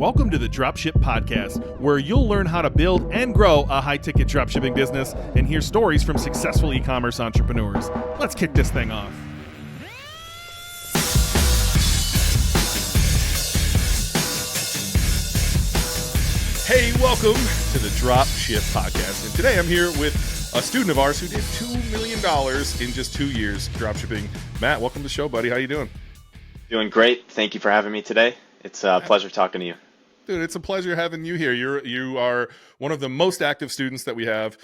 Welcome to the Dropship Podcast, where you'll learn how to build and grow a high-ticket dropshipping business and hear stories from successful e-commerce entrepreneurs. Let's kick this thing off. Hey, welcome to the Dropship Podcast. And today I'm here with a student of ours who did $2 million in just 2 years dropshipping. Matt, welcome to the show, buddy. How you doing? Doing great. Thank you for having me today. It's a pleasure talking to you. Dude, it's a pleasure having you here. You are one of the most active students that we have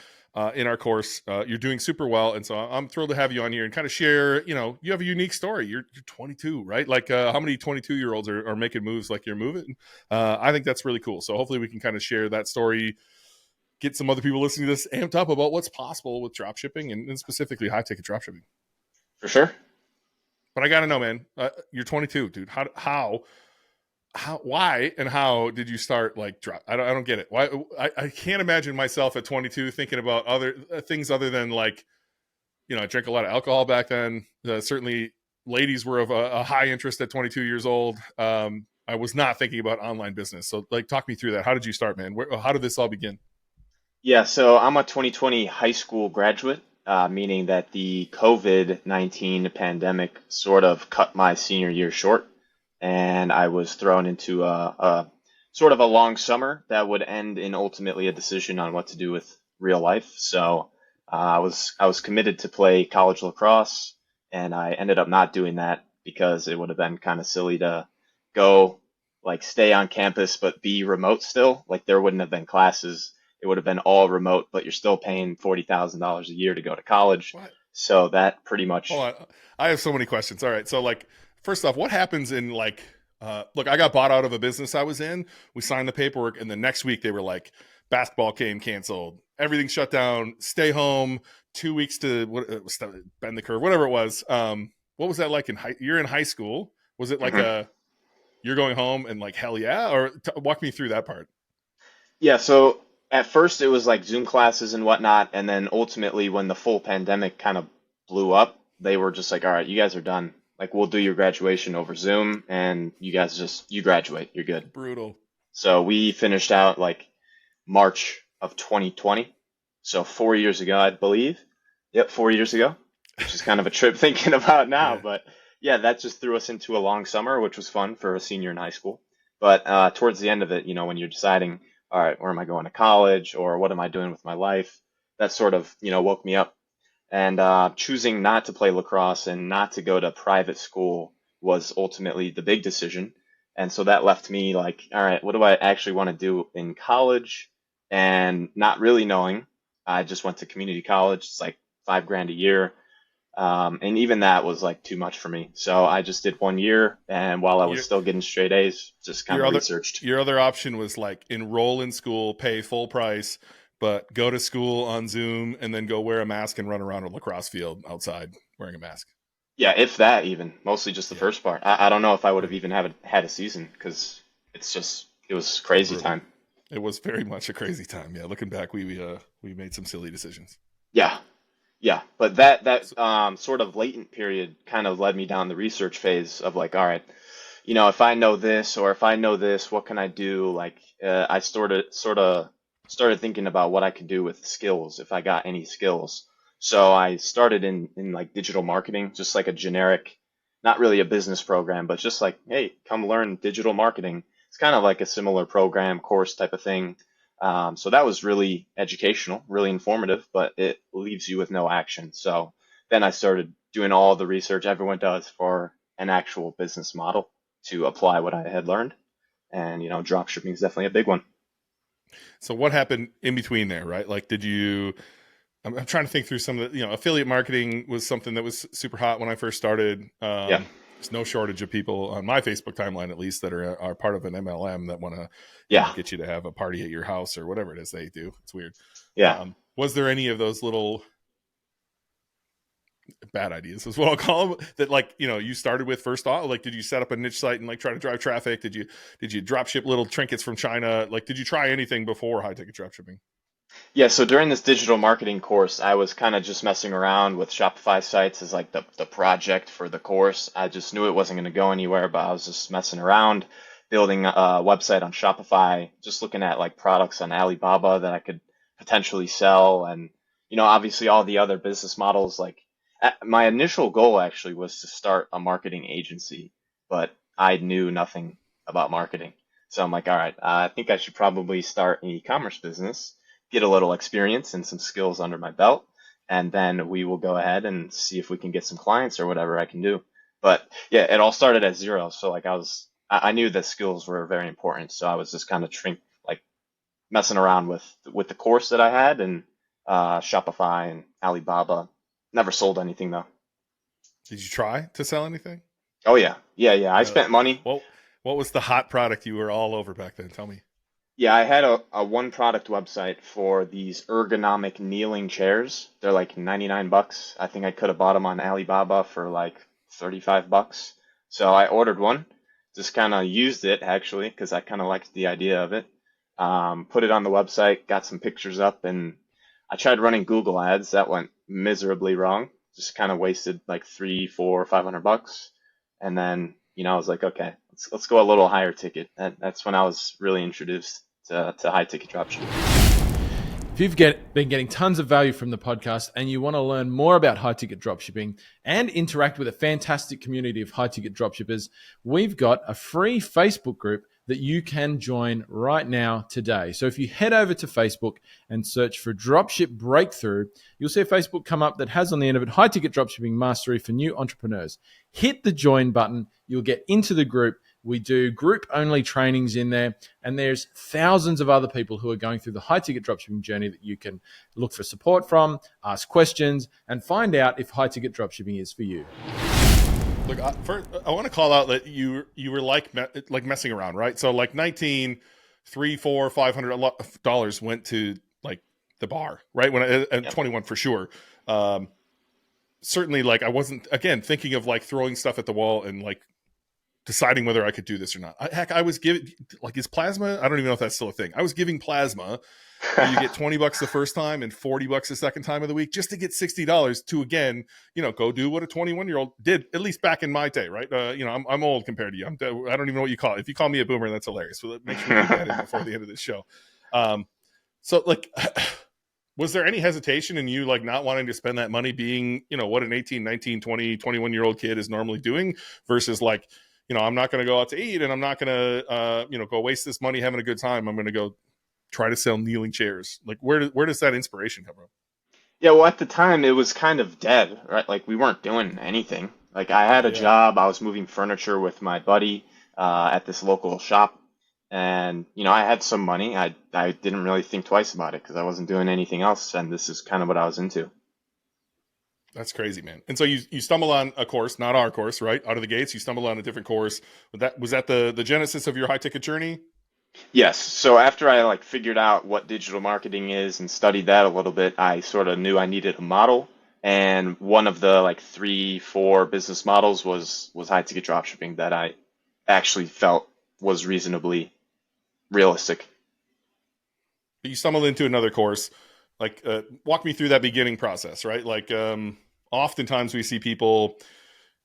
in our course. You're doing super well, and so I'm thrilled to have you on here and kind of share. You have a unique story. You're 22, right? Like, how many 22-year-olds are making moves like you're moving? I think that's really cool. So hopefully we can kind of share that story, get some other people listening to this amped up about what's possible with dropshipping and specifically high-ticket dropshipping. For sure. But I got to know, man, you're 22, dude. Why and how did you start like drop? I don't get it. Why? I can't imagine myself at 22 thinking about other things other than like, I drank a lot of alcohol back then. Certainly ladies were of a high interest at 22 years old. I was not thinking about online business. So like, talk me through that. How did you start, man? How did this all begin? Yeah, so I'm a 2020 high school graduate, meaning that the COVID-19 pandemic sort of cut my senior year short. And I was thrown into a sort of a long summer that would end in ultimately a decision on what to do with real life. So I was committed to play college lacrosse, and I ended up not doing that because it would have been kind of silly to go like stay on campus but be remote still. Like there wouldn't have been classes. It would have been all remote, but you're still paying $40,000 a year to go to college. What? So that pretty much. Hold on. I have so many questions. All right. So like, first off, what happens in like, look, I got bought out of a business I was in. We signed the paperwork, and the next week they were like, basketball game canceled, everything shut down, stay home, 2 weeks to bend the curve, whatever it was. What was that like you're in high school? Was it like you're going home and like, hell yeah? Or walk me through that part. Yeah, so at first it was like Zoom classes and whatnot, and then ultimately when the full pandemic kind of blew up, they were just like, all right, you guys are done. Like, we'll do your graduation over Zoom, and you guys you graduate. You're good. Brutal. So we finished out like March of 2020. So 4 years ago, I believe. Yep, 4 years ago, which is kind of a trip thinking about now. Yeah. But yeah, that just threw us into a long summer, which was fun for a senior in high school. But towards the end of it, when you're deciding, all right, where am I going to college, or what am I doing with my life? That sort of, woke me up. And choosing not to play lacrosse and not to go to private school was ultimately the big decision. And so that left me like, all right, what do I actually want to do in college? And not really knowing, I just went to community college. It's like $5,000 a year. And even that was like too much for me. So I just did 1 year. And while I was still getting straight A's, just kind of researched. Your other option was like enroll in school, pay full price, but go to school on Zoom and then go wear a mask and run around a lacrosse field outside wearing a mask. Yeah, if that even. Mostly just the first part. I don't know if I would have even had a season because it was crazy time. It was very much a crazy time. Yeah, looking back, we made some silly decisions. Yeah. But that sort of latent period kind of led me down the research phase of like, all right, if I know this or if I know this, what can I do? Like I started thinking about what I could do with skills if I got any skills. So I started in like digital marketing, just like a generic, not really a business program, but just like, hey, come learn digital marketing. It's kind of like a similar program course type of thing. So that was really educational, really informative, but it leaves you with no action. So then I started doing all the research everyone does for an actual business model to apply what I had learned. And, dropshipping is definitely a big one. So what happened in between there, right? Like, I'm trying to think through some of the, affiliate marketing was something that was super hot when I first started. There's no shortage of people on my Facebook timeline, at least, that are part of an MLM that want to get you to have a party at your house or whatever it is they do. It's weird. Yeah. Was there any of those little bad ideas is what I'll call them that like, you started with first off? Like, did you set up a niche site and like try to drive traffic? Did you drop ship little trinkets from China? Like, did you try anything before high ticket drop shipping? Yeah, so during this digital marketing course, I was kind of just messing around with Shopify sites as like the project for the course. I just knew it wasn't going to go anywhere, but I was just messing around. building a website on Shopify, just looking at like products on Alibaba that I could potentially sell, and obviously all the other business models. Like my initial goal actually was to start a marketing agency, but I knew nothing about marketing. So I'm like, all right, I think I should probably start an e-commerce business, get a little experience and some skills under my belt, and then we will go ahead and see if we can get some clients or whatever I can do. But yeah, it all started at zero. So like I knew that skills were very important. So I was just kind of like messing around with the course that I had, and Shopify and Alibaba. Never sold anything though. Did you try to sell anything? Oh yeah, yeah. I spent money. Well, what was the hot product you were all over back then? Tell me. Yeah, I had a one product website for these ergonomic kneeling chairs. They're like 99 bucks. I think I could have bought them on Alibaba for like 35 bucks. So I ordered one, just kind of used it actually because I kind of liked the idea of it. Put it on the website, got some pictures up, and I tried running Google ads. That went miserably wrong. Just kind of wasted like 3, 4, 500 bucks. And then, I was like, okay, let's go a little higher ticket. That's when I was really introduced to high ticket dropshipping. If you've been getting tons of value from the podcast and you want to learn more about high ticket dropshipping and interact with a fantastic community of high ticket dropshippers, we've got a free Facebook group that you can join right now today. So if you head over to Facebook and search for Dropship Breakthru, you'll see a Facebook come up that has on the end of it high ticket dropshipping mastery for new entrepreneurs. Hit the join button. You'll get into the group. We do group-only trainings in there, and there's thousands of other people who are going through the high-ticket dropshipping journey that you can look for support from, ask questions, and find out if high-ticket dropshipping is for you. Look, first, I want to call out that you were like messing around, right? So like 19, $300, $400, $500 went to like the bar, right? And 21 for sure. Certainly, like I wasn't again thinking of like throwing stuff at the wall and like deciding whether I could do this or not. I was giving, like, is plasma? I don't even know if that's still a thing. I was giving plasma where you get $20 the first time and $40 the second time of the week just to get $60 to, again, go do what a 21-year-old did, at least back in my day, right? I'm old compared to you. I don't even know what you call it. If you call me a boomer, that's hilarious. So make sure we do that in before the end of this show. So like, was there any hesitation in you like not wanting to spend that money being, what an 18, 19, 20, 21-year-old kid is normally doing versus like, I'm not going to go out to eat and I'm not going to, go waste this money having a good time. I'm going to go try to sell kneeling chairs. Like where does that inspiration come from? Yeah, well, at the time it was kind of dead, right? Like we weren't doing anything. Like I had a job, I was moving furniture with my buddy at this local shop. And, I had some money. I didn't really think twice about it because I wasn't doing anything else. And this is kind of what I was into. That's crazy, man. And so you stumble on a course, not our course, right? Out of the gates, you stumble on a different course. Was that the genesis of your high ticket journey? Yes. So after I like figured out what digital marketing is and studied that a little bit, I sort of knew I needed a model. And one of the like 3, 4 business models was high ticket dropshipping that I actually felt was reasonably realistic. You stumbled into another course. Like, walk me through that beginning process, right? Like, oftentimes we see people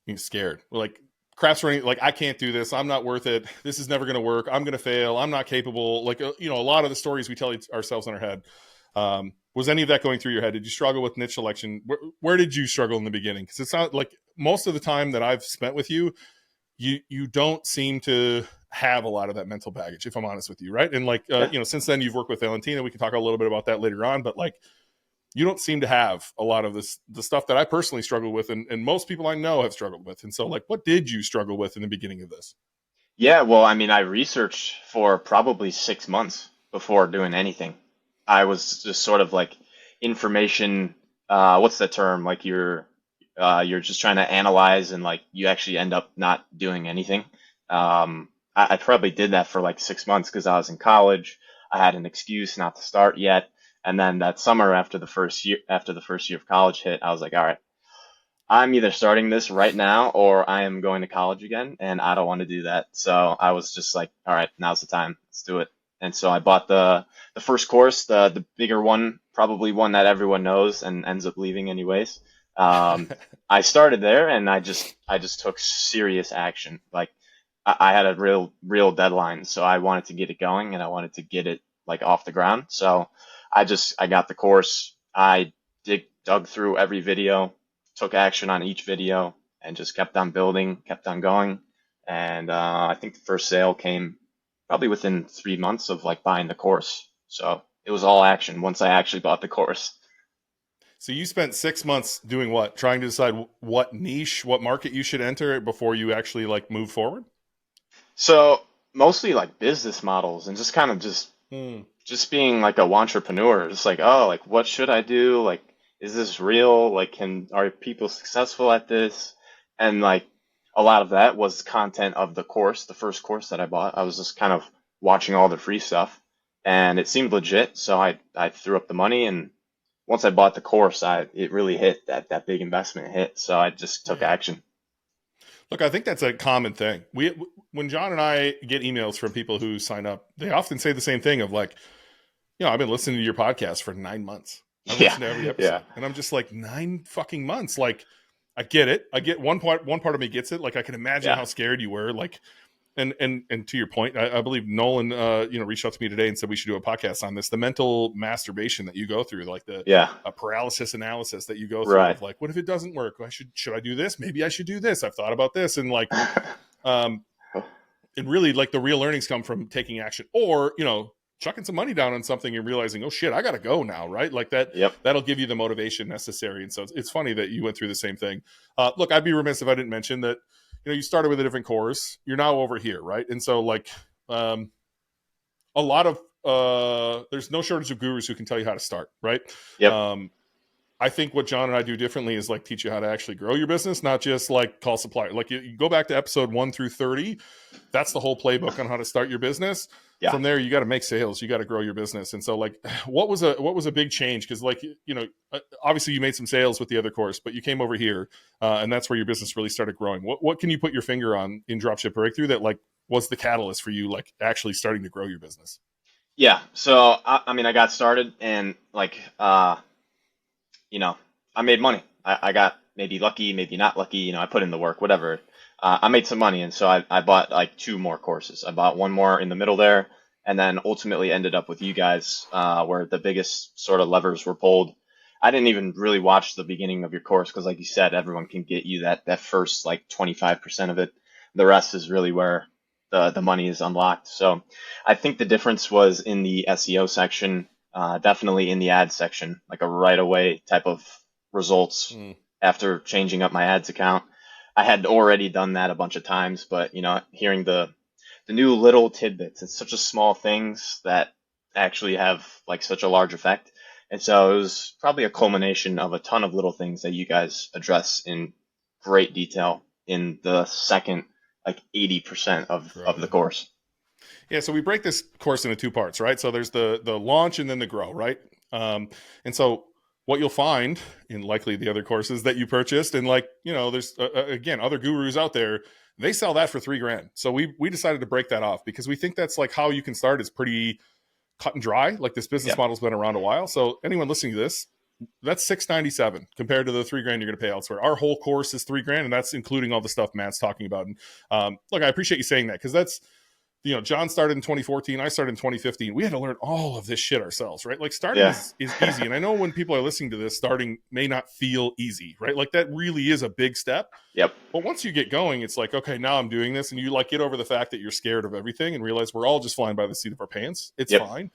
being scared. We're like, crap's running. Like, I can't do this. I'm not worth it. This is never going to work. I'm going to fail. I'm not capable. Like, a lot of the stories we tell ourselves in our head. Was any of that going through your head? Did you struggle with niche selection? Where did you struggle in the beginning? Because it's not like most of the time that I've spent with you, you don't seem to have a lot of that mental baggage, if I'm honest with you, right? And like, since then you've worked with Valentina. We can talk a little bit about that later on, but like, you don't seem to have a lot of the stuff that I personally struggle with, and most people I know have struggled with. And so, like, what did you struggle with in the beginning of this? Yeah, well, I mean, I researched for probably 6 months before doing anything. I was just sort of like information. What's the term? Like you're just trying to analyze, and like you actually end up not doing anything. I probably did that for like 6 months because I was in college. I had an excuse not to start yet. And then that summer after the first year of college hit, I was like, all right, I'm either starting this right now or I am going to college again, and I don't want to do that. So I was just like, all right, now's the time. Let's do it. And so I bought the first course, the bigger one, probably one that everyone knows and ends up leaving anyways. I started there and I just took serious action. Like I had a real deadline, so I wanted to get it going and I wanted to get it like off the ground. So I got the course. I dug through every video, took action on each video, and just kept on building, kept on going. And I think the first sale came probably within 3 months of like buying the course. So it was all action once I actually bought the course. So you spent 6 months doing what? Trying to decide what niche, what market you should enter before you actually like move forward? So mostly like business models and just kind of Hmm. just being like a entrepreneur. Just like, oh, like what should I do? Like, is this real? Like, are people successful at this? And like a lot of that was content of the course, the first course that I bought. I was just kind of watching all the free stuff and it seemed legit. So I threw up the money, and once I bought the course, it really hit that big investment hit. So I just took Yeah. action. Look, I think that's a common thing. When John and I get emails from people who sign up, they often say the same thing of like, I've been listening to your podcast for 9 months. I've Yeah, listened to every episode. yeah, And I'm just like, 9 fucking months. Like, I get it. I get one part of me gets it. Like, I can imagine yeah, how scared you were. Like, and to your point, I believe Nolan, reached out to me today and said we should do a podcast on this. The mental masturbation that you go through, like the yeah. paralysis analysis that you go through Right. of like, what if it doesn't work? Should I do this? Maybe I should do this. I've thought about this. And like, um, and really like the real learnings come from taking action or, chucking some money down on something and realizing, oh shit, I got to go now. Right. Like that, Yep. that'll give you the motivation necessary. And so it's funny that you went through the same thing. Look, I'd be remiss if I didn't mention that, you started with a different course. You're now over here. Right. And so like, a lot of, there's no shortage of gurus who can tell you how to start. Right. Yep. I think what John and I do differently is like teach you how to actually grow your business, not just like call supplier. Like you go back to episode 1 through 30. That's the whole playbook on how to start your business. Yeah. From there, you got to make sales. You got to grow your business. And so like, what was a big change? Cause like, obviously you made some sales with the other course, but you came over here and that's where your business really started growing. What can you put your finger on in Dropship Breakthru that like was the catalyst for you, like actually starting to grow your business? Yeah. So I mean, I got started and like, I made money. I got maybe lucky, maybe not lucky. I put in the work, whatever. I made some money, and so I bought like 2 more courses. I bought one more in the middle there, and then ultimately ended up with you guys, where the biggest sort of levers were pulled. I didn't even really watch the beginning of your course because, like you said, everyone can get you that first like 25% of it. The rest is really where the money is unlocked. So I think the difference was in the SEO section, definitely in the ad section, like a right away type of results after changing up my ads account. I had already done that a bunch of times, but hearing the new little tidbits, it's such a small things that actually have like such a large effect. And so it was probably a culmination of a ton of little things that you guys address in great detail in the second like 80% of the course. Yeah, so we break this course into 2 parts, right? So there's the launch and then the grow, right? And so what you'll find in likely the other courses that you purchased, and like, there's again, other gurus out there, they sell that for $3,000. So we decided to break that off because we think that's like how you can start is pretty cut and dry. Like this business model's been around a while. So anyone listening to this, that's $697 compared to the $3,000 you're going to pay elsewhere. Our whole course is $3,000, and that's including all the stuff Matt's talking about. And look, I appreciate you saying that because that's, John started in 2014. I started in 2015. We had to learn all of this shit ourselves, right? Like starting is easy. And I know when people are listening to this, starting may not feel easy, right? Like that really is a big step. Yep. But once you get going, it's like, okay, now I'm doing this. And you like get over the fact that you're scared of everything and realize we're all just flying by the seat of our pants. It's fine.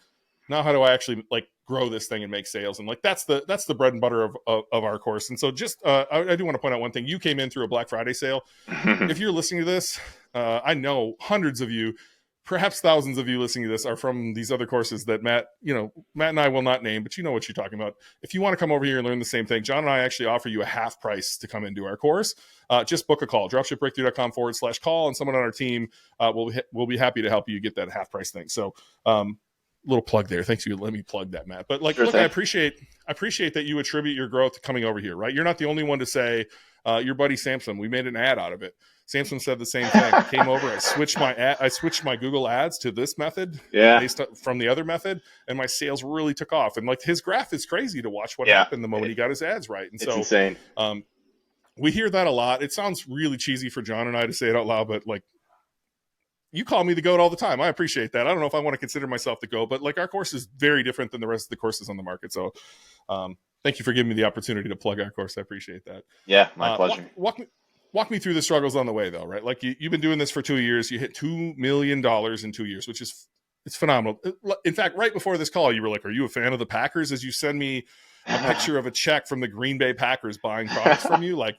Now, how do I actually like grow this thing and make sales? And like, that's the bread and butter of our course. And so just, I do want to point out one thing. You came in through a Black Friday sale. If you're listening to this, I know hundreds of you, perhaps thousands of you listening to this are from these other courses that Matt and I will not name, but you know what you're talking about. If you want to come over here and learn the same thing, John and I actually offer you a half price to come into our course. Just book a call, dropshipbreakthru.com/call, and someone on our team will be happy to help you get that half price thing. So, little plug there. Thanks for letting me plug that, Matt. But like, look, I appreciate that you attribute your growth to coming over here, right? You're not the only one to say, your buddy Samson, we made an ad out of it. Samson said the same thing. I came over, I switched my Google ads to this method based from the other method, and my sales really took off. And like his graph is crazy to watch what happened the moment he got his ads right. And it's insane. We hear that a lot. It sounds really cheesy for John and I to say it out loud, but like you call me the GOAT all the time. I appreciate that. I don't know if I want to consider myself the GOAT, but like our course is very different than the rest of the courses on the market. So thank you for giving me the opportunity to plug our course. I appreciate that. Yeah, my pleasure. Walk me through the struggles on the way though, right? Like you've been doing this for 2 years. You hit $2 million in 2 years, which is it's phenomenal. In fact, right before this call, you were like, are you a fan of the Packers? As you send me a picture of a check from the Green Bay Packers buying products from you. Like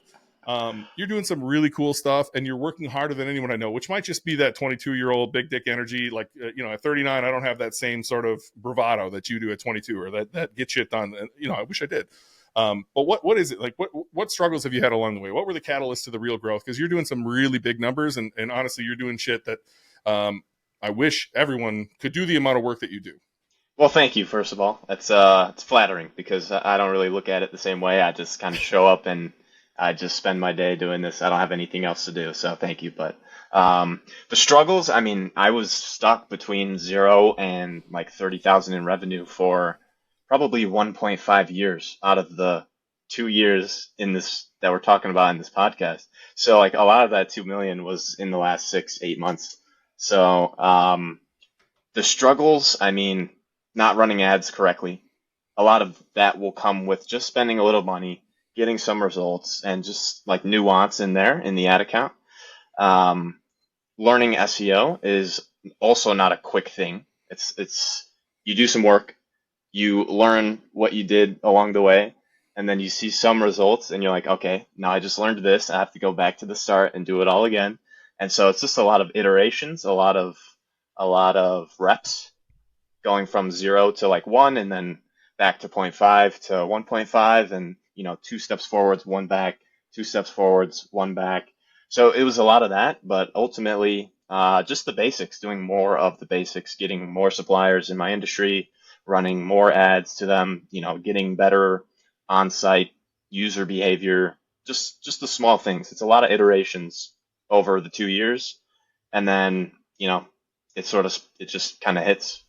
you're doing some really cool stuff and you're working harder than anyone I know, which might just be that 22-year-old big dick energy. Like, at 39, I don't have that same sort of bravado that you do at 22 or that get shit done. And, I wish I did. But what is it like? What struggles have you had along the way? What were the catalysts to the real growth? Because you're doing some really big numbers and honestly, you're doing shit that I wish everyone could do the amount of work that you do. Well, thank you, first of all. It's flattering because I don't really look at it the same way. I just kind of show up and I just spend my day doing this. I don't have anything else to do, so thank you. But the struggles, I mean, I was stuck between 0 and like 30,000 in revenue for probably 1.5 years out of the 2 years in this that we're talking about in this podcast. So like a lot of that 2 million was in the last 6-8 months. So the struggles, I mean, not running ads correctly. A lot of that will come with just spending a little money, getting some results, and just like nuance in there in the ad account. Learning SEO is also not a quick thing. It's you do some work, you learn what you did along the way, and then you see some results, and you're like, okay, now I just learned this. I have to go back to the start and do it all again. And so it's just a lot of iterations, a lot of reps, going from 0 to like 1, and then back to 0.5 to 1.5, and 2 steps forwards, 1 back, 2 steps forwards, 1 back. So it was a lot of that, but ultimately just the basics, doing more of the basics, getting more suppliers in my industry, running more ads to them, getting better on-site user behavior, just the small things. It's a lot of iterations over the 2 years, and then it just kind of hits.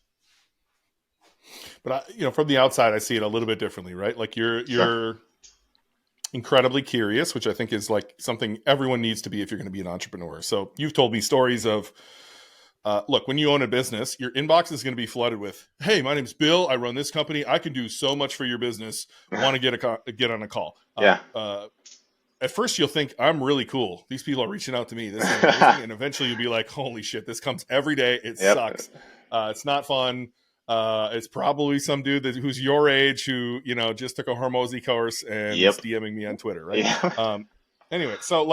But from the outside, I see it a little bit differently, right? Like you're Sure. incredibly curious, which I think is like something everyone needs to be if you're going to be an entrepreneur. So you've told me stories of, look, when you own a business, your inbox is going to be flooded with, hey, my name's Bill. I run this company. I can do so much for your business. Want to get on a call? Yeah. At first, you'll think I'm really cool. These people are reaching out to me. This is amazing. And eventually, you'll be like, "Holy shit! This comes every day. It Yep. sucks. It's not fun. It's probably some dude who's your age who just took a Hormozy course and Yep. is DMing me on Twitter, right? Yeah. Anyway, so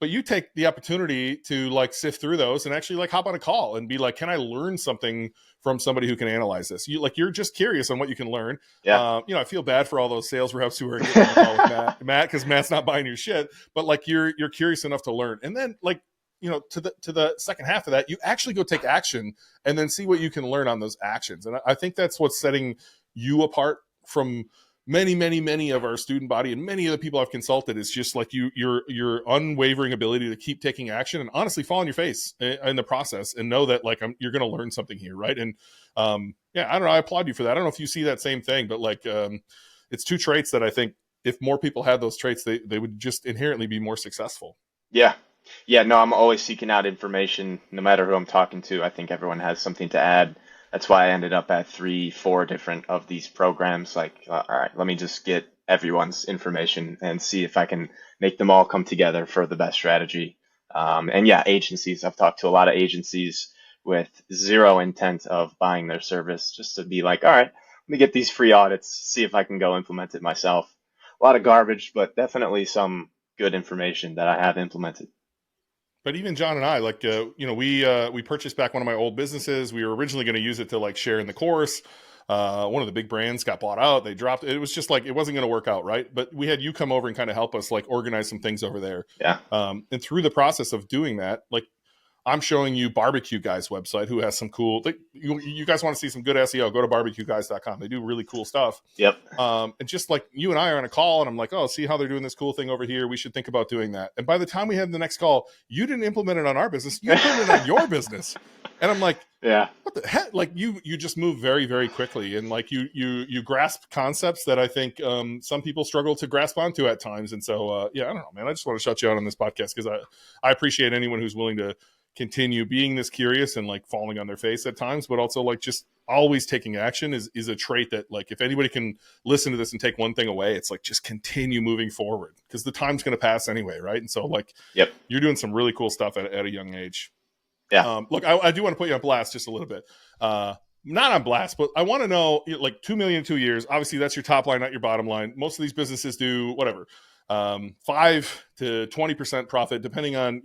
but you take the opportunity to sift through those and actually hop on a call and be like, can I learn something from somebody who can analyze this? You're just curious on what you can learn. Yeah. I feel bad for all those sales reps who are getting on the call with Matt, because Matt's not buying your shit, but you're curious enough to learn. And then to the second half of that, you actually go take action and then see what you can learn on those actions. And I think that's what's setting you apart from many, many, many of our student body and many of the people I've consulted. Is just your unwavering ability to keep taking action and honestly fall on your face in the process and know that you're going to learn something here. Right. And I don't know. I applaud you for that. I don't know if you see that same thing, but it's two traits that I think if more people had those traits, they would just inherently be more successful. Yeah. Yeah. No, I'm always seeking out information no matter who I'm talking to. I think everyone has something to add. That's why I ended up at 3-4 different of these programs. All right, let me just get everyone's information and see if I can make them all come together for the best strategy. And yeah, agencies. I've talked to a lot of agencies with zero intent of buying their service, just to be like, all right, let me get these free audits, see if I can go implement it myself. A lot of garbage, but definitely some good information that I have implemented. But even John and I, we purchased back one of my old businesses. We were originally going to use it to share in the course. One of the big brands got bought out. They dropped it. It was just it wasn't going to work out, right? But we had you come over and kind of help us organize some things over there. Yeah. And through the process of doing that, I'm showing you Barbecue Guy's website, who has some cool. You guys want to see some good SEO? Go to barbecueguys.com. They do really cool stuff. Yep. And just you and I are on a call, and I'm like, oh, see how they're doing this cool thing over here. We should think about doing that. And by the time we had the next call, you didn't implement it on our business. You implemented it on your business. And I'm like, yeah, what the heck? You just move very, very quickly, and you grasp concepts that I think some people struggle to grasp onto at times. And so I don't know, man. I just want to shut you out on this podcast because I appreciate anyone who's willing to continue being this curious and like falling on their face at times, but also like just always taking action is a trait that, like, if anybody can listen to this and take one thing away, it's like just continue moving forward, because the time's going to pass anyway, right? And so like, Yep. you're doing some really cool stuff at a young age. Yeah. Look, I do want to put you on blast just a little bit. Not on blast, but I want to know, like, 2 million in 2 years. Obviously, that's your top line, not your bottom line. Most of these businesses do whatever, 5 to 20% profit, depending on,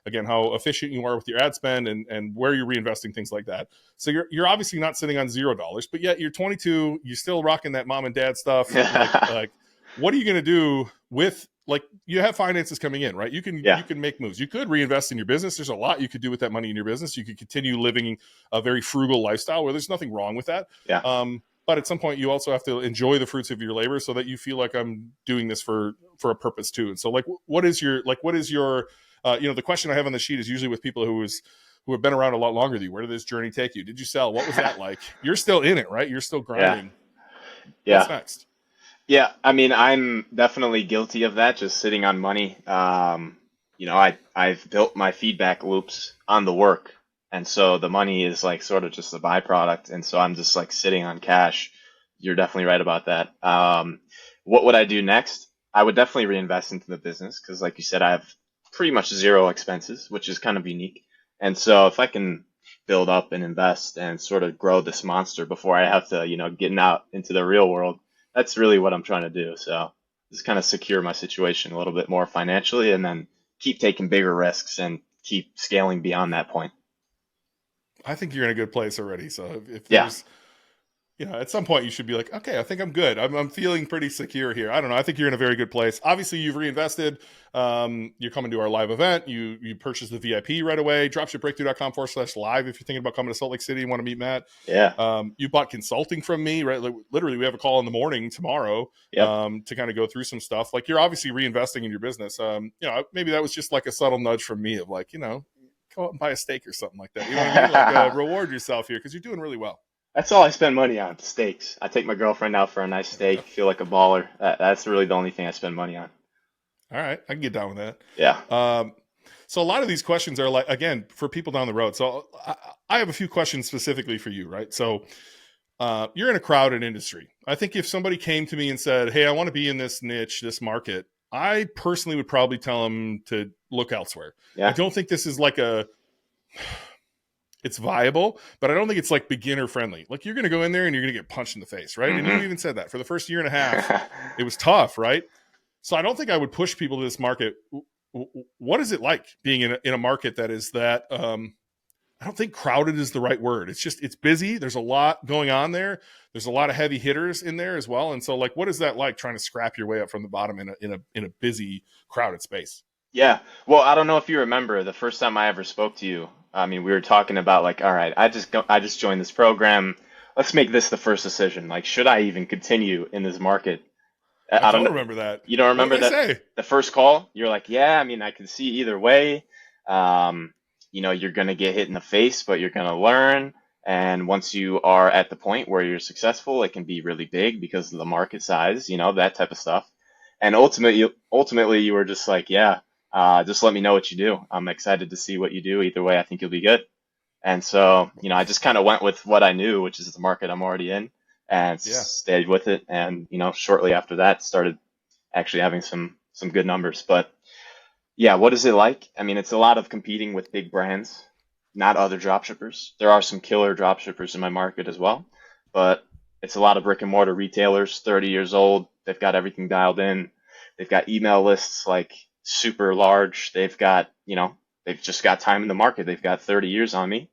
again, how efficient you are with your ad spend and where you're reinvesting, things like that. So you're obviously not sitting on $0, but yet you're 22. You're still rocking that mom and dad stuff. like, what are you going to do with, like, you have finances coming in, right? You can make moves. You could reinvest in your business. There's a lot you could do with that money in your business. You could continue living a very frugal lifestyle, where there's nothing wrong with that. Yeah. But at some point, you also have to enjoy the fruits of your labor, so that you feel like, I'm doing this for a purpose too. And so, like, what is your the question I have on the sheet is usually with people who have been around a lot longer than you. Where did this journey take you? Did you sell? What was that like? You're still in it, right? You're still grinding. Yeah. What's next? Yeah, I mean, I'm definitely guilty of that, just sitting on money. I've built my feedback loops on the work, and so the money is like sort of just a byproduct, and so I'm just like sitting on cash. You're definitely right about that. What would I do next? I would definitely reinvest into the business, because, like you said, I have pretty much zero expenses, which is kind of unique. And so if I can build up and invest and sort of grow this monster before I have to, getting out into the real world, that's really what I'm trying to do. So just kind of secure my situation a little bit more financially, and then keep taking bigger risks and keep scaling beyond that point. I think you're in a good place already. So if Yeah. there's, at some point you should be like, okay, I think I'm good. I'm feeling pretty secure here. I don't know. I think you're in a very good place. Obviously, you've reinvested. You're coming to our live event. You purchased the VIP right away. Dropshipbreakthru.com/live. If you're thinking about coming to Salt Lake City and want to meet Matt. Yeah. You bought consulting from me, right? Like, literally, we have a call in the morning tomorrow. Yep. To kind of go through some stuff. Like, you're obviously reinvesting in your business. Maybe that was just like a subtle nudge from me of like, go out and buy a steak or something like that. You know what I mean? Like, reward yourself here, because you're doing really well. That's all I spend money on, steaks. I take my girlfriend out for a nice steak, feel like a baller. That's really the only thing I spend money on. All right, I can get down with that. Yeah. So a lot of these questions are like, again, for people down the road. So I have a few questions specifically for you, right? So you're in a crowded industry. I think if somebody came to me and said, hey, I want to be in this niche, this market, I personally would probably tell them to look elsewhere. Yeah. I don't think this is like it's viable, but I don't think it's like beginner friendly. Like, you're going to go in there and you're going to get punched in the face, right? Mm-hmm. And you even said that for the first year and a half, it was tough, right? So I don't think I would push people to this market. What is it like being in a market that is that, I don't think crowded is the right word. It's busy. There's a lot going on there. There's a lot of heavy hitters in there as well. And so, like, what is that like, trying to scrap your way up from the bottom in a busy, crowded space? Yeah. Well, I don't know if you remember the first time I ever spoke to you. I mean, we were talking about like, all right, I just joined this program. Let's make this the first decision. Like, should I even continue in this market? I don't remember that. You don't remember what did I that? say? The first call, you're like, yeah, I mean, I can see either way. You're going to get hit in the face, but you're going to learn. And once you are at the point where you're successful, it can be really big because of the market size, that type of stuff. And ultimately you were just like, yeah, just let me know what you do. I'm excited to see what you do. Either way, I think you'll be good. And so, I just kind of went with what I knew, which is the market I'm already in, and stayed with it. And, shortly after that, started actually having some good numbers. But yeah, what is it like? I mean, it's a lot of competing with big brands, not other dropshippers. There are some killer dropshippers in my market as well, but it's a lot of brick and mortar retailers, 30 years old. They've got everything dialed in. They've got email lists like super large. They've got, they've just got time in the market. They've got 30 years on me.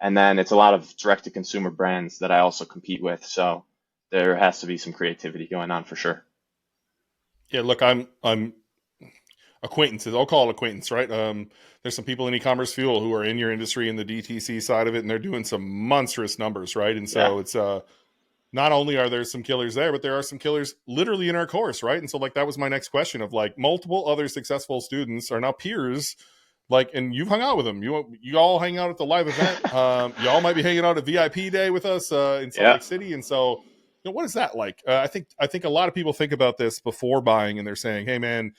And then it's a lot of direct to consumer brands that I also compete with. So there has to be some creativity going on for sure. Yeah, look, I'm acquaintances. I'll call it acquaintance, right? There's some people in e-commerce fuel who are in your industry in the DTC side of it, and they're doing some monstrous numbers, right? And so it's not only are there some killers there, but there are some killers literally in our course, right? And so, like, that was my next question of like, multiple other successful students are now peers, like, and you've hung out with them. You all hang out at the live event. Y'all might be hanging out at VIP day with us in Salt Lake City, and so. What is that like? I think a lot of people think about this before buying, and they're saying, "Hey, man,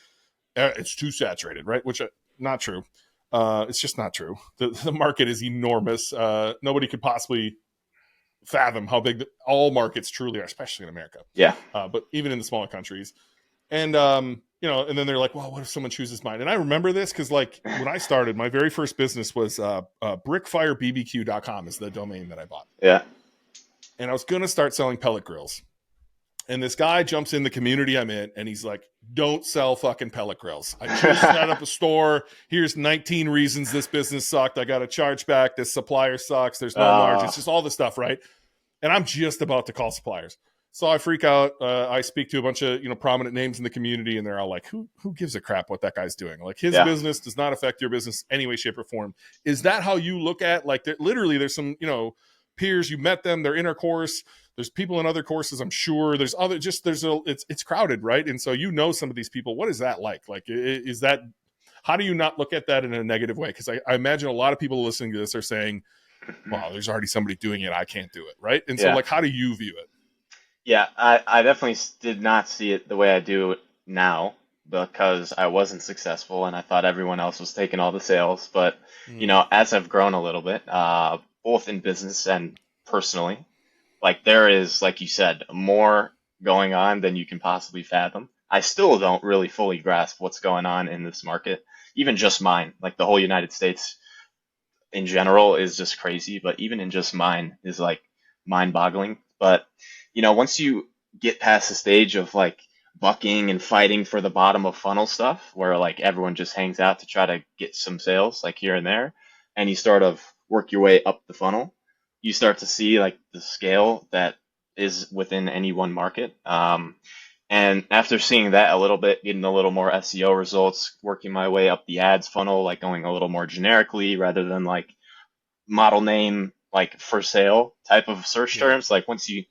it's too saturated," right? Which not true. It's just not true. The market is enormous. Nobody could possibly fathom how big all markets truly are, especially in America. Yeah. But even in the smaller countries. And, and then they're like, well, what if someone chooses mine? And I remember this because, like, when I started, my very first business was brickfirebbq.com is the domain that I bought. Yeah. And I was going to start selling pellet grills. And this guy jumps in the community I'm in, and he's like, don't sell fucking pellet grills. I just set up a store. Here's 19 reasons this business sucked. I got a chargeback. This supplier sucks. There's no margin. It's just all this stuff, right? And I'm just about to call suppliers. So I freak out. I speak to a bunch of prominent names in the community, and they're all like, who gives a crap what that guy's doing? Like, his business does not affect your business any way, shape, or form. Is that how you look at, like, literally there's some, peers, you met them, they're in our course. There's people in other courses, I'm sure. There's other, it's crowded, right? And so some of these people. What is that like? Like, is that, how do you not look at that in a negative way? Because I imagine a lot of people listening to this are saying, wow, there's already somebody doing it, I can't do it, right? And so, like, how do you view it? Yeah, I definitely did not see it the way I do it now because I wasn't successful and I thought everyone else was taking all the sales. But, as I've grown a little bit, both in business and personally, like, there is, like you said, more going on than you can possibly fathom. I still don't really fully grasp what's going on in this market, even just mine. Like, the whole United States in general is just crazy, but even in just mine is, like, mind-boggling. But, once you get past the stage of, like, bucking and fighting for the bottom of funnel stuff, where, like, everyone just hangs out to try to get some sales, like, here and there, and you sort of work your way up the funnel, you start to see, like, the scale that is within any one market. And after seeing that a little bit, getting a little more SEO results, working my way up the ads funnel, like going a little more generically rather than like model name, like for sale type of search terms. Like, once you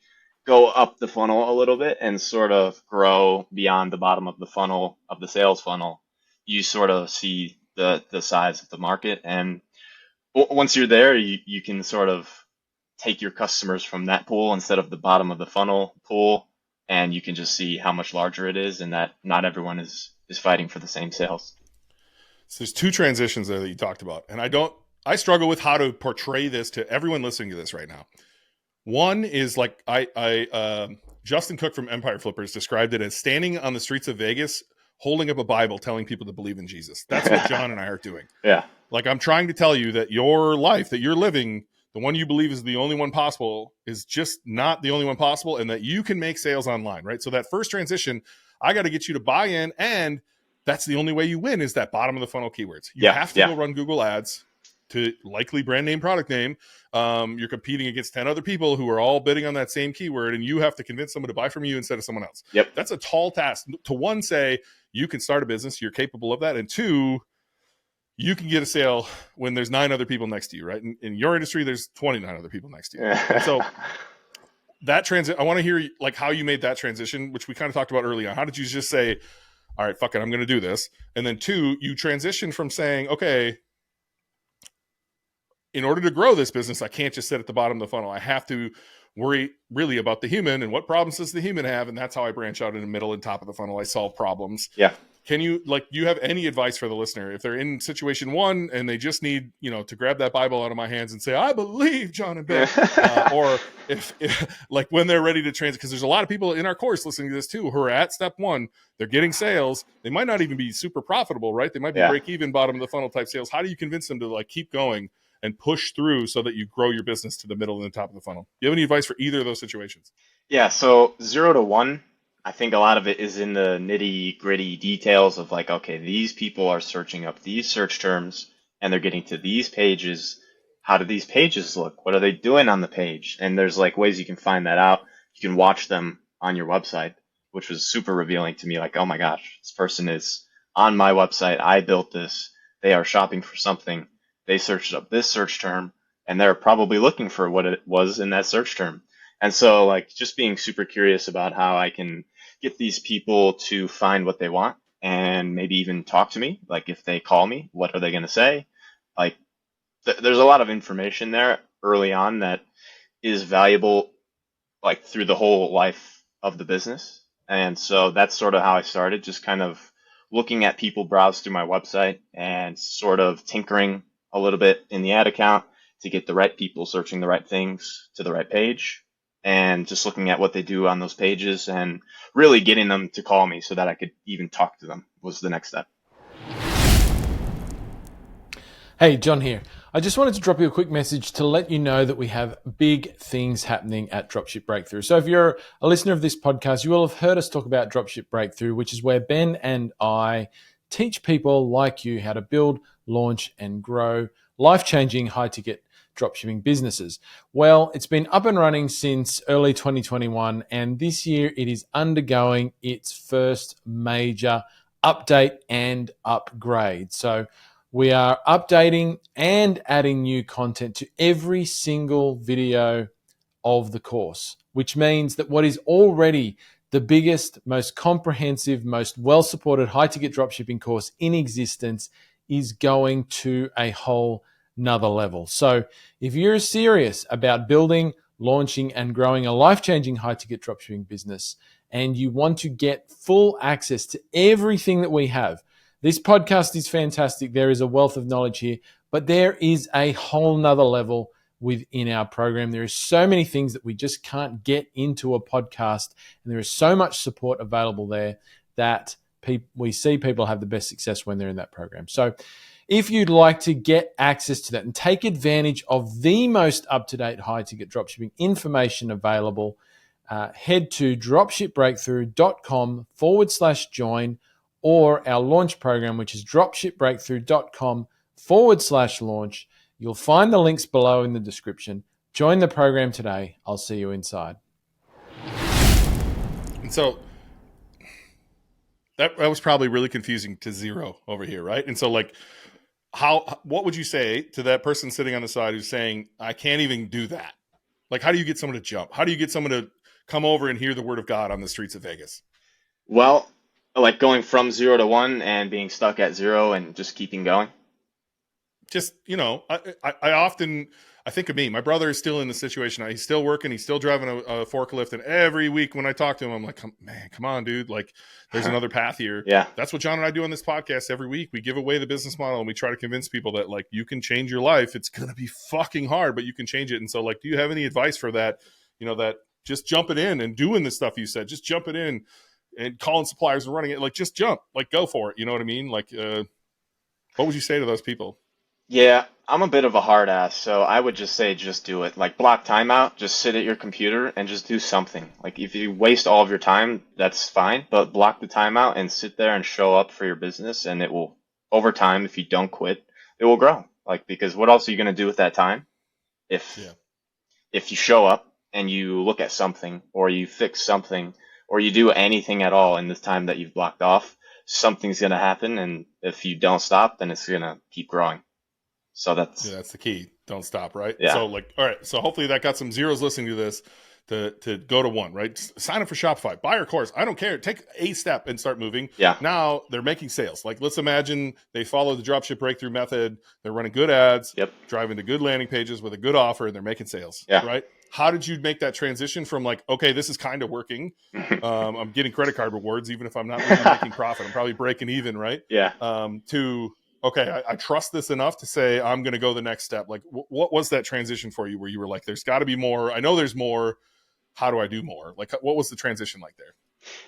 go up the funnel a little bit and sort of grow beyond the bottom of the funnel, of the sales funnel, you sort of see the size of the market. And once you're there, you can sort of take your customers from that pool instead of the bottom of the funnel pool, and you can just see how much larger it is and that not everyone is fighting for the same sales. So there's two transitions there that you talked about, and I struggle with how to portray this to everyone listening to this right now. One is, like, Justin Cook from Empire Flippers described it as standing on the streets of Vegas, holding up a Bible, telling people to believe in Jesus. That's what John and I are doing. Yeah. Like, I'm trying to tell you that your life that you're living, the one you believe is the only one possible, is just not the only one possible, and that you can make sales online, right? So that first transition, I got to get you to buy in, and that's the only way you win, is that bottom of the funnel keywords. You have to go run Google ads to likely brand name, product name. You're competing against 10 other people who are all bidding on that same keyword, and you have to convince someone to buy from you instead of someone else. Yep. That's a tall task. To one, say you can start a business, you're capable of that, and two, you can get a sale when there's 9 other people next to you, right? In your industry, there's 29 other people next to you. And so that I want to hear, like, how you made that transition, which we kind of talked about early on. How did you just say, all right, fuck it, I'm going to do this? And then two, you transition from saying, okay, in order to grow this business, I can't just sit at the bottom of the funnel. I have to worry really about the human and what problems does the human have. And that's how I branch out in the middle and top of the funnel. I solve problems. Yeah. Can you, like, do you have any advice for the listener if they're in situation one and they just need, to grab that Bible out of my hands and say, I believe, John and Ben, or if like when they're ready to transit, because there's a lot of people in our course listening to this too, who are at step one, they're getting sales. They might not even be super profitable, right? They might be break even, bottom of the funnel type sales. How do you convince them to, like, keep going and push through so that you grow your business to the middle and the top of the funnel? Do you have any advice for either of those situations? Yeah. So 0 to 1, I think a lot of it is in the nitty gritty details of, like, okay, these people are searching up these search terms and they're getting to these pages. How do these pages look? What are they doing on the page? And there's, like, ways you can find that out. You can watch them on your website, which was super revealing to me. Like, oh my gosh, this person is on my website. I built this. They are shopping for something. They searched up this search term and they're probably looking for what it was in that search term. And so, like, just being super curious about how I can get these people to find what they want and maybe even talk to me. Like, if they call me, what are they going to say? Like, there's a lot of information there early on that is valuable, like, through the whole life of the business. And so that's sort of how I started, just kind of looking at people browse through my website and sort of tinkering a little bit in the ad account to get the right people searching the right things to the right page, and just looking at what they do on those pages and really getting them to call me so that I could even talk to them was the next step. Hey, John here. I just wanted to drop you a quick message to let you know that we have big things happening at Dropship Breakthru. So if you're a listener of this podcast, you will have heard us talk about Dropship Breakthru, which is where Ben and I teach people like you how to build, launch, and grow life-changing high-ticket dropshipping businesses. Well, it's been up and running since early 2021, and this year it is undergoing its first major update and upgrade. So we are updating and adding new content to every single video of the course, which means that what is already the biggest, most comprehensive, most well-supported high-ticket dropshipping course in existence is going to a whole nother level. So if you're serious about building, launching, and growing a life-changing high-ticket dropshipping business, and you want to get full access to everything that we have, this podcast is fantastic. There is a wealth of knowledge here, but there is a whole nother level within our program. There is so many things that we just can't get into a podcast, and there is so much support available there that we see people have the best success when they're in that program. So if you'd like to get access to that and take advantage of the most up-to-date high-ticket dropshipping information available, head to dropshipbreakthru.com/join, or our launch program, which is dropshipbreakthru.com/launch. You'll find the links below in the description. Join the program today. I'll see you inside. And so that was probably really confusing to zero over here, right? And so like, what would you say to that person sitting on the side who's saying, I can't even do that? Like, how do you get someone to jump? How do you get someone to come over and hear the word of God on the streets of Vegas? Well, like going from 0 to 1 and being stuck at 0 and just keeping going. Just, I think of me. My brother is still in the situation. He's still working. He's still driving a forklift. And every week when I talk to him, I'm like, come on, dude. Like, there's another path here. Yeah. That's what John and I do on this podcast every week. We give away the business model and we try to convince people that, like, you can change your life. It's going to be fucking hard, but you can change it. And so, like, do you have any advice for that? That just jumping in and doing the stuff you said, just jumping in and calling suppliers and running it. Like, just jump. Like, go for it. You know what I mean? Like, what would you say to those people? Yeah, I'm a bit of a hard ass, so I would just say just do it. Like, block time out, just sit at your computer and just do something. Like, if you waste all of your time, that's fine, but block the time out and sit there and show up for your business, and it will, over time, if you don't quit, it will grow. Like, because what else are you going to do with that time? If you show up and you look at something, or you fix something, or you do anything at all in this time that you've blocked off, something's going to happen, and if you don't stop, then it's going to keep growing. So that's the key. Don't stop, right? Yeah. So, like, all right. So hopefully that got some zeros listening to this to go to 1, right? Sign up for Shopify, buy our course. I don't care. Take a step and start moving. Yeah. Now they're making sales. Like, let's imagine they follow the Dropship Breakthru method. They're running good ads, driving to good landing pages with a good offer, and they're making sales. Yeah. Right. How did you make that transition from, like, okay, this is kind of working. I'm getting credit card rewards, even if I'm not really making profit. I'm probably breaking even, right? Yeah. To okay, I trust this enough to say I'm going to go the next step. Like, what was that transition for you where you were like, there's got to be more. I know there's more. How do I do more? Like, what was the transition like there?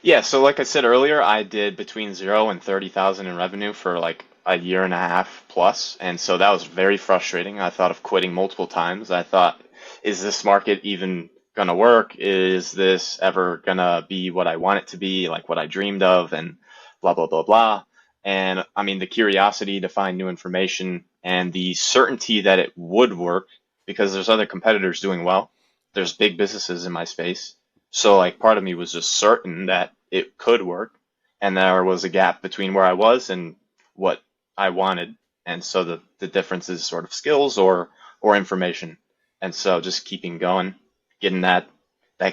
Yeah, so like I said earlier, I did between 0 and 30,000 in revenue for like a year and a half plus. And so that was very frustrating. I thought of quitting multiple times. I thought, is this market even going to work? Is this ever going to be what I want it to be, like what I dreamed of, and blah, blah, blah, blah. And I mean, the curiosity to find new information and the certainty that it would work, because there's other competitors doing well. There's big businesses in my space. So like part of me was just certain that it could work. And there was a gap between where I was and what I wanted. And so the difference is sort of skills or information. And so just keeping going, getting that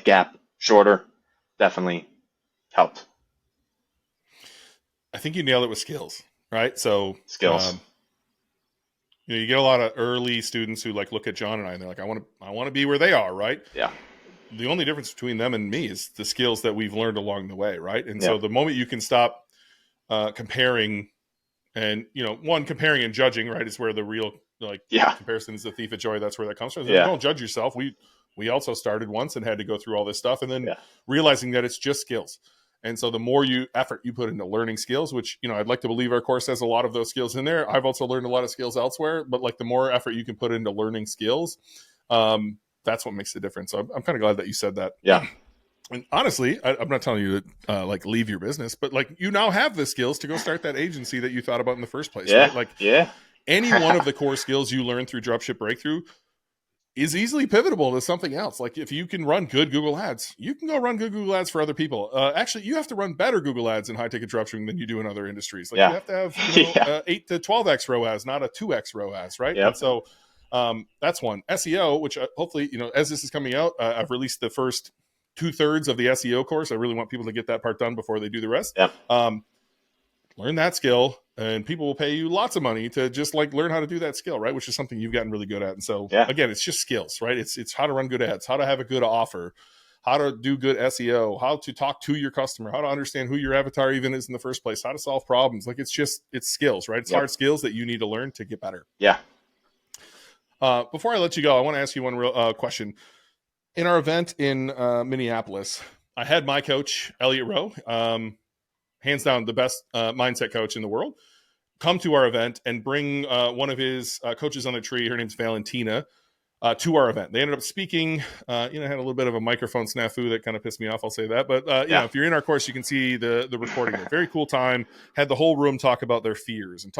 gap shorter definitely helped. I think you nailed it with skills, right? So skills. You get a lot of early students who like look at John and I, and they're like, I want to be where they are, right? Yeah. The only difference between them and me is the skills that we've learned along the way, right? And so the moment you can stop comparing and, comparing and judging, right, is where the real comparison is the thief of joy. That's where that comes from. Don't judge yourself. We also started once and had to go through all this stuff, and then realizing that it's just skills. And so the more effort you put into learning skills, which, I'd like to believe our course has a lot of those skills in there. I've also learned a lot of skills elsewhere, but like the more effort you can put into learning skills, that's what makes the difference. So I'm kind of glad that you said that. Yeah. And honestly, I'm not telling you to leave your business, but like you now have the skills to go start that agency that you thought about in the first place. Yeah. Right? Like any one of the core skills you learn through Dropship Breakthru is easily pivotable to something else. Like if you can run good Google ads, you can go run good Google ads for other people. Actually, you have to run better Google ads in high ticket dropshipping than you do in other industries. Like you have to have 8 to 12x ROAS, not a 2x ROAS, right? Yep. And so that's one. SEO, which hopefully, as this is coming out, I've released the first 2/3 of the SEO course. I really want people to get that part done before they do the rest. Yep. Learn that skill, and people will pay you lots of money to just like learn how to do that skill, right? Which is something you've gotten really good at. And so again, it's just skills, right? It's how to run good ads, how to have a good offer, how to do good SEO, how to talk to your customer, how to understand who your avatar even is in the first place, how to solve problems. Like it's skills, right? It's hard skills that you need to learn to get better. Yeah. Before I let you go, I want to ask you one real question. In our event in Minneapolis, I had my coach, Elliot Rowe, hands down the best mindset coach in the world, come to our event and bring one of his coaches on the tree. Her name's Valentina, to our event. They ended up speaking, had a little bit of a microphone snafu that kind of pissed me off. I'll say that. But, if you're in our course, you can see the recording. Very cool time. Had the whole room talk about their fears and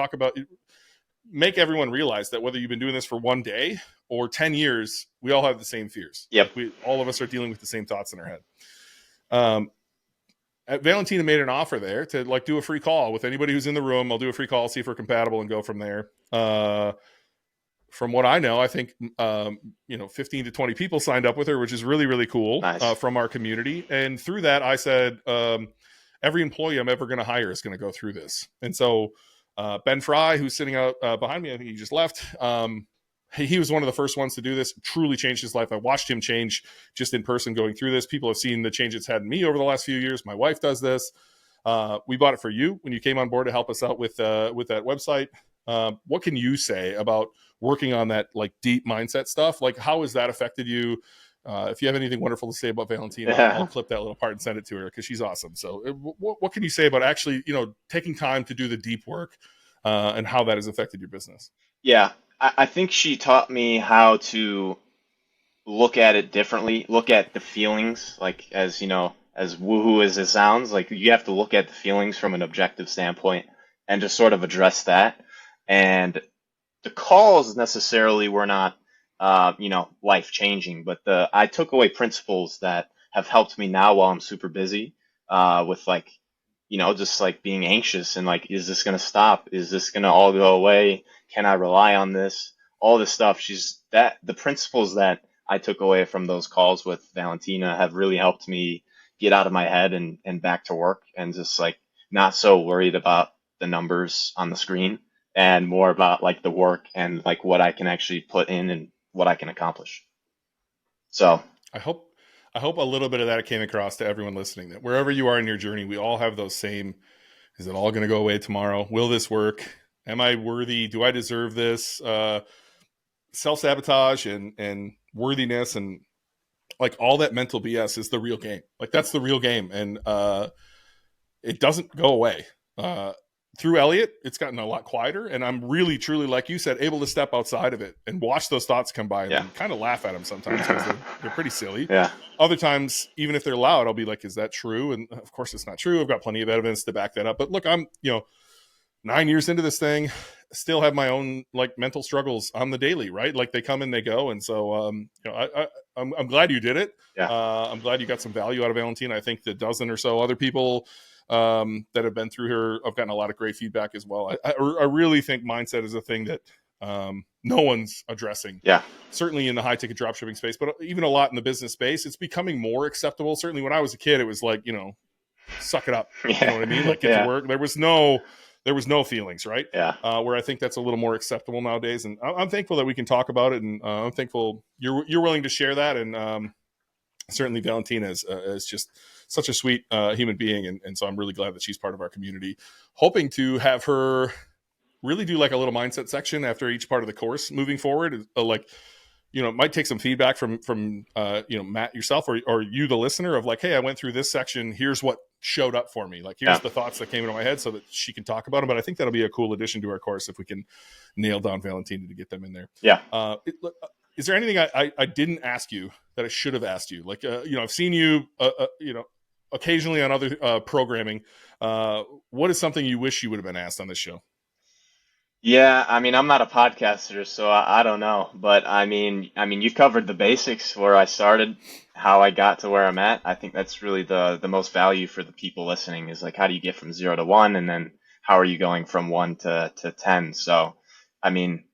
make everyone realize that whether you've been doing this for one day or 10 years, we all have the same fears. Yep. All of us are dealing with the same thoughts in our head. Valentina made an offer there to like do a free call with anybody who's in the room. I'll do a free call, see if we're compatible and go from there. From what I know, I think, 15 to 20 people signed up with her, which is really, really cool. Nice. From our community. And through that, I said, every employee I'm ever going to hire is going to go through this. And so Ben Fry, who's sitting out behind me, I think he just left. He was one of the first ones to do this. Truly changed his life. I watched him change just in person going through this. People have seen the change it's had in me over the last few years. My wife does this. We bought it for you when you came on board to help us out with that website. What can you say about working on that like deep mindset stuff? Like how has that affected you? If you have anything wonderful to say about Valentina, I'll clip that little part and send it to her because she's awesome. So what can you say about actually, taking time to do the deep work and how that has affected your business? Yeah. I think she taught me how to look at it differently, look at the feelings, like as woohoo as it sounds, like you have to look at the feelings from an objective standpoint and just sort of address that. And the calls necessarily were not, life changing, but I took away principles that have helped me now while I'm super busy, with like, just like being anxious and like, is this going to stop? Is this going to all go away? Can I rely on this? All this stuff. The principles that I took away from those calls with Valentina have really helped me get out of my head and back to work and just like not so worried about the numbers on the screen and more about like the work and like what I can actually put in and what I can accomplish. So I hope a little bit of that came across to everyone listening, that wherever you are in your journey, we all have those same, is it all going to go away tomorrow? Will this work? Am I worthy? Do I deserve this? Self-sabotage and worthiness and like all that mental BS is the real game. Like that's the real game. And it doesn't go away. Through Elliot, it's gotten a lot quieter. And I'm really, truly, like you said, able to step outside of it and watch those thoughts come by and kind of laugh at them sometimes because they're pretty silly. Yeah. Other times, even if they're loud, I'll be like, is that true? And of course it's not true. I've got plenty of evidence to back that up. But look, I'm, 9 years into this thing, still have my own like mental struggles on the daily, right? Like they come and they go. And so, I'm glad you did it. Yeah. I'm glad you got some value out of Valentina. I think the dozen or so other people that have been through her, I've gotten a lot of great feedback as well. I really think mindset is a thing that no one's addressing. Yeah. Certainly in the high ticket dropshipping space, but even a lot in the business space, it's becoming more acceptable. Certainly when I was a kid, it was like, suck it up. You know what I mean? Like get to work. There was no feelings, right? Yeah. Where I think that's a little more acceptable nowadays. And I'm thankful that we can talk about it. And I'm thankful you're willing to share that. And certainly Valentina is just such a sweet human being. And so I'm really glad that she's part of our community. Hoping to have her really do like a little mindset section after each part of the course moving forward. Like, you know, it might take some feedback from you know, Matt, yourself, or you, the listener, of like, hey, I went through this section. Here's what showed up for me. Like, here's the thoughts that came into my head, so that she can talk about them. But I think that'll be a cool addition to our course if we can nail down Valentina to get them in there. Yeah. Is there anything I didn't ask you that I should have asked you? Like, you know, I've seen you, you know, occasionally on other programming. What is something you wish you would have been asked on this show? Yeah, I mean, I'm not a podcaster, so I don't know. But I mean, you covered the basics, where I started, how I got to where I'm at. I think that's really the most value for the people listening, is like, how do you get from 0 to 1, and then how are you going from 1 to 10? So, I mean,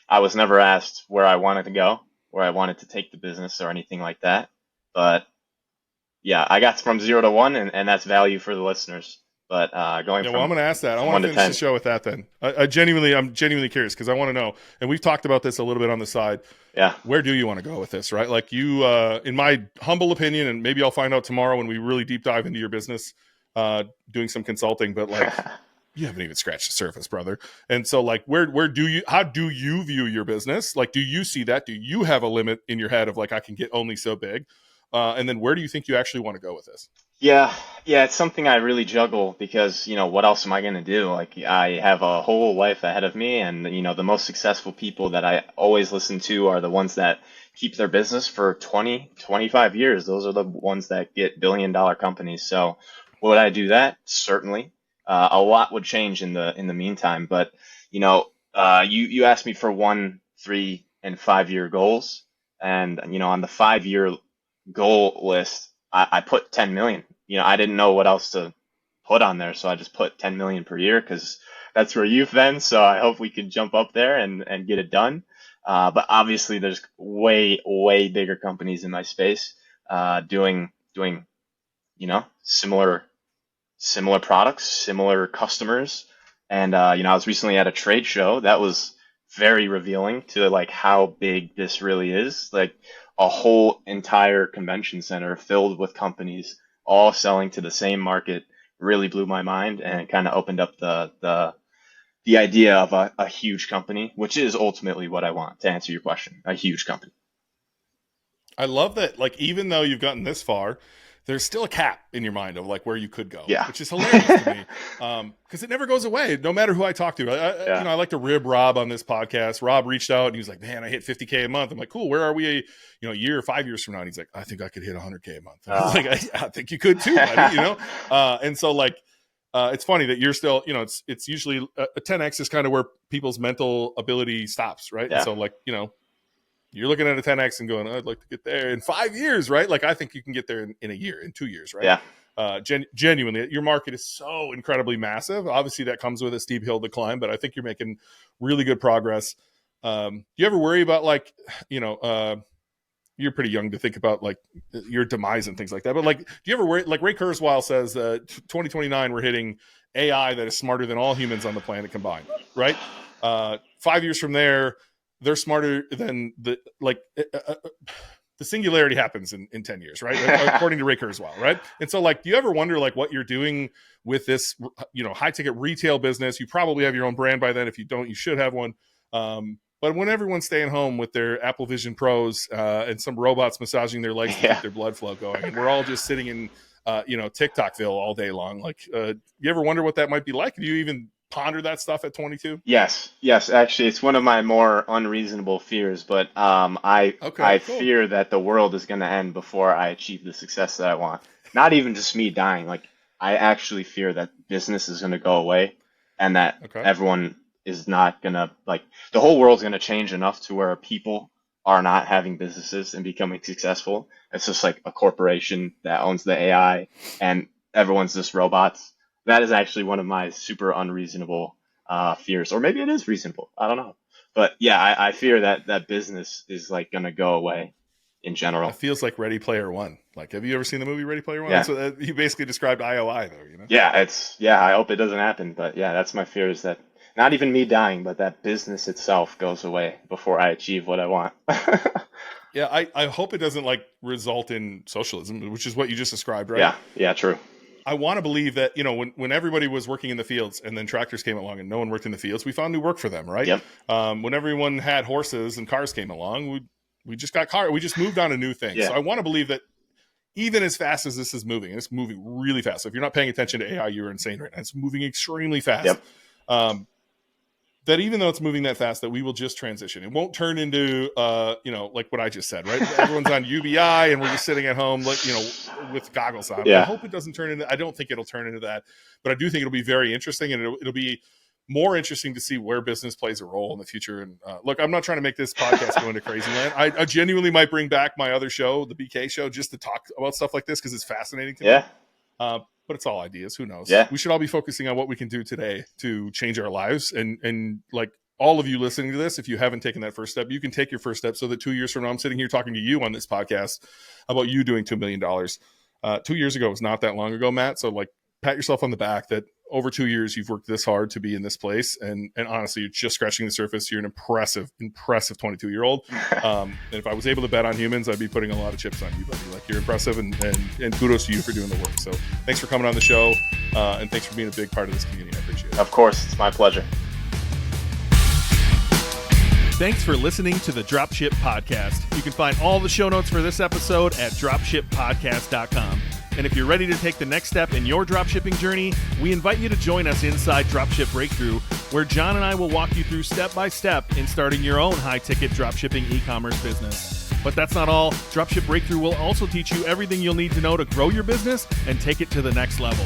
I was never asked where I wanted to go, where I wanted to take the business, or anything like that. But yeah, I got from 0 to 1, and that's value for the listeners. But going Yeah, from well, I'm going to ask that. I want to finish the show with that then. I'm genuinely curious, because I want to know, and we've talked about this a little bit on the side. Yeah. Where do you want to go with this, right? Like, you, in my humble opinion, and maybe I'll find out tomorrow when we really deep dive into your business, doing some consulting, but like, you haven't even scratched the surface, brother. And so like, how do you view your business? Like, do you see that? Do you have a limit in your head of like, I can get only so big? And then where do you think you actually want to go with this? Yeah, it's something I really juggle, because, you know, what else am I going to do? Like, I have a whole life ahead of me, and, you know, the most successful people that I always listen to are the ones that keep their business for 20, 25 years. Those are the ones that get billion-dollar companies. So would I do that? Certainly. A lot would change in the meantime, but, you know, you asked me for 1, 3, and 5 year goals, and, you know, on the 5 year goal list, I put 10 million. You know, I didn't know what else to put on there, so I just put 10 million per year, because that's where you've been. So I hope we can jump up there and get it done. But obviously, there's way bigger companies in my space doing you know, similar products, similar customers. And you know, I was recently at a trade show that was very revealing to like how big this really is. Like, a whole entire convention center filled with companies all selling to the same market really blew my mind, and kind of opened up the idea of a huge company, which is ultimately what I want, to answer your question, a huge company. I love that, like, even though you've gotten this far, there's still a cap in your mind of like where you could go, which is hilarious to me, because it never goes away, no matter who I talk to. You know, I like to rib Rob on this podcast. Rob reached out and he was like, man, I hit 50K a month. I'm like, cool, where are we, you know, a year or 5 years from now? And he's like, I think I could hit 100K a month. I was like, I think you could too, buddy, you know? And so like, it's funny that you're still, you know, it's usually a 10X is kind of where people's mental ability stops, right? And so like, you know, you're looking at a 10X and going, I'd like to get there in 5 years, right? Like, I think you can get there in a year, in 2 years, right? Yeah. Genuinely, your market is so incredibly massive. Obviously, that comes with a steep hill to climb, but I think you're making really good progress. Do you ever worry about, like, you know, you're pretty young to think about like your demise and things like that, but like, do you ever worry? Like, Ray Kurzweil says, 2029, we're hitting AI that is smarter than all humans on the planet combined, right? 5 years from there, they're smarter than the singularity happens in 10 years, right? According to Ray Kurzweil, right? And so like, do you ever wonder like what you're doing with this, you know, high ticket retail business? You probably have your own brand by then. If you don't, you should have one. But when everyone's staying home with their Apple Vision Pros and some robots massaging their legs to keep their blood flow going, and we're all just sitting in, you know, TikTokville all day long. Like, you ever wonder what that might be like? Do you even ponder that stuff at 22? Yes. Actually, it's one of my more unreasonable fears, but I fear that the world is going to end before I achieve the success that I want. Not even just me dying. Like, I actually fear that business is going to go away, and that everyone is not going to, like, the whole world's going to change enough to where people are not having businesses and becoming successful. It's just like a corporation that owns the AI and everyone's just robots. That is actually one of my super unreasonable fears, or maybe it is reasonable. I don't know. But yeah, I fear that business is like going to go away in general. It feels like Ready Player One. Like, have you ever seen the movie Ready Player One? Yeah. So you basically described IOI though, you know? Yeah, I hope it doesn't happen. But yeah, that's my fear, is that not even me dying, but that business itself goes away before I achieve what I want. Yeah, I hope it doesn't like result in socialism, which is what you just described, right? Yeah, true. I want to believe that, you know, when everybody was working in the fields and then tractors came along and no one worked in the fields, we found new work for them, right? Yep. When everyone had horses and cars came along, we just got we just moved on to new things. Yeah. So I want to believe that even as fast as this is moving, and it's moving really fast. So if you're not paying attention to AI, you're insane right now. It's moving extremely fast. Yep. That even though it's moving that fast, that we will just transition. It won't turn into, you know, like what I just said, right? Everyone's on UBI and we're just sitting at home, like, you know, with goggles on. Yeah. I hope it doesn't turn into, I don't think it'll turn into that, but I do think it'll be very interesting, and it'll be more interesting to see where business plays a role in the future. And look, I'm not trying to make this podcast go into crazy land. I genuinely might bring back my other show, the BK show, just to talk about stuff like this because it's fascinating to me. But it's all ideas. Who knows? Yeah. We should all be focusing on what we can do today to change our lives. And like all of you listening to this, if you haven't taken that first step, you can take your first step so that 2 years from now, I'm sitting here talking to you on this podcast about you doing $2 million. 2 years ago was not that long ago, Matt. So like pat yourself on the back that over 2 years, you've worked this hard to be in this place. And honestly, you're just scratching the surface. You're an impressive 22-year-old. And if I was able to bet on humans, I'd be putting a lot of chips on you, buddy. Like, you're impressive, and kudos to you for doing the work. So thanks for coming on the show. And thanks for being a big part of this community. I appreciate it. Of course. It's my pleasure. Thanks for listening to the Dropship Podcast. You can find all the show notes for this episode at dropshippodcast.com. And if you're ready to take the next step in your dropshipping journey, we invite you to join us inside Dropship Breakthru, where John and I will walk you through step by step in starting your own high-ticket dropshipping e-commerce business. But that's not all. Dropship Breakthru will also teach you everything you'll need to know to grow your business and take it to the next level.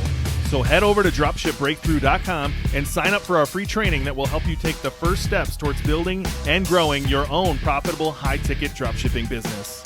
So head over to dropshipbreakthru.com and sign up for our free training that will help you take the first steps towards building and growing your own profitable high-ticket dropshipping business.